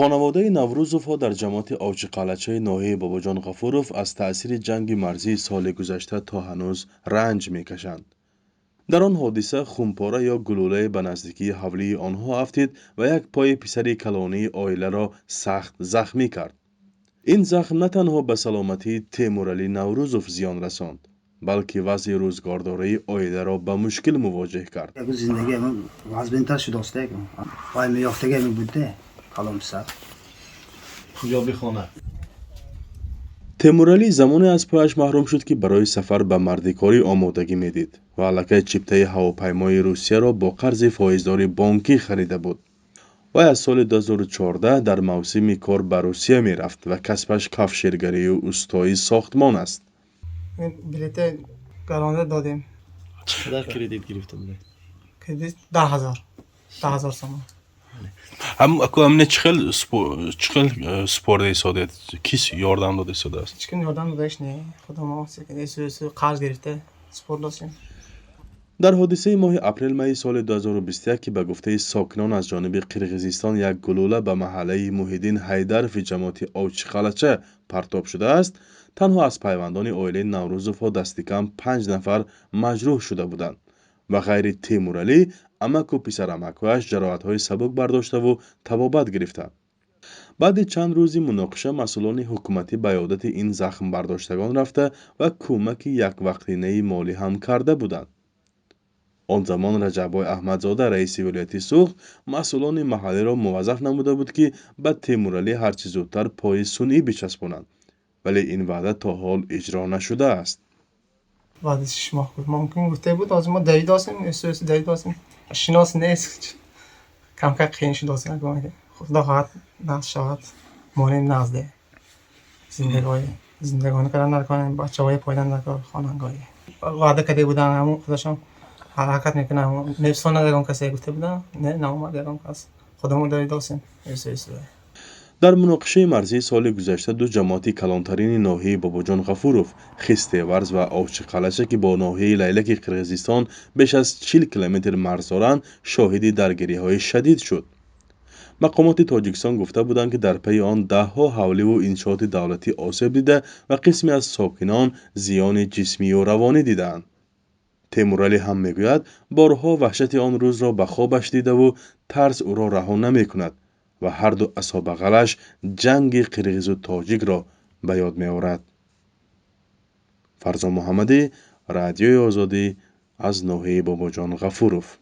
خانواده نوروزوف‌ها در جماعت اوچی قلعچه ناحیه باباجان غفوروف از تأثیر جنگ مرزی سال گذشته تا هنوز رنج می‌کشند. در آن حادثه خونپاره یا گلوله به نزدیکی حوله آنها افتید و یک پای پسر کلانی عائله را سخت زخمی کرد. این زخم نه تنها به سلامتی تیمورعلی نوروزوف زیان رساند، بلکه وضع روزگارداری عائله را به مشکل مواجه کرد. زندگی من وضع شده است که پای یافتگی می بوده کلام سر کجا بخونه؟ تیمورعلی زمانی از پایش محروم شد که برای سفر به مردکاری آمادگی میدید و الکی چپته هواپیمای روسیه را با قرض فایزداری بانکی خریده بود. و از سال 2014 در موسم کار به روسیه می رفت و کسبش کفشیرگری و اوستایی ساختمان است. بلیت گرانده دادیم. چقدر کردیت گرفته بوده؟ کردیت 10,000 سوم. اكو امنه چخل سپورت ایستادید کیس یاردم داده ایستاده است؟ هیچ کم یاردم دادهش نه. خودم ما سو قرض گرفته سپورت داشتیم. در حادثه ماه اپریل می سال 2021 که به گفته ساکنان از جانب قرقیزستان یک گلوله به محله محیدین حیدر فی جماعت اوچی قلعچه پرتاب شده است، تنها از پیوندان عائله نوروزوف دست کم 5 نفر مجروح شده بودند و غیر تیمورعلی عمک و پسر عمک‌هایش جراحت‌های سبک برداشته و طبابت گرفتند. بعد چند روزی مناقشه مسئولان حکومتی به عیادت این زخم برداشتگان رفته و کمک یک وقتینه مالی هم کرده بودند. آن زمان رجب‌آی احمدزاده رئیس ولایت سوخت مسئولان محلی را موظف نموده بود که به تیمورعلی هرچه زودتر پای سنی بچسبانند، ولی این وعده تا حال اجرا نشده است. بعد 6 ماه بود ممکن گفته بود از ما دایی داشتیم اساس دایی داشتیم شناس نیست کم کم خیلی شناس نگم خدا خواهد نقش شود مانیم نزده زندگانی کردن نکنیم بچه های پایدن نکار خاننگاهی وعده کده بودن همون خودشان حرکت میکنه همون نفسان ندارم کسی گفته بودن نه نامد یادم کس خودمون دایی داشتیم اساس در مناقشه مرزی سال گذشته دو جماعت کلانترین ناحیه باباجان غفوروف خستیورز و اوچی قلعچه که با ناحیه لیلک قرقیزستان بیش از 40 کیلومتر مرز دارند شاهد درگیری‌های شدید شد. مقامات تاجیکستان گفته بودند که در پی آن ده‌ها حوله و انشاءات دولتی آسیب دیده و قسمی از ساکنان زیان جسمی و روانی دیدند. تیمورعلی هم میگوید بارها وحشت آن روز را به خوابش دیده و ترس او را رها نمیکند و هر دو عصا بغلش جنگ قرقیز و تاجیک را به یاد میآورد. فرزان محمدی، رادیوی آزادی از ناحیه باباجان غفوروف.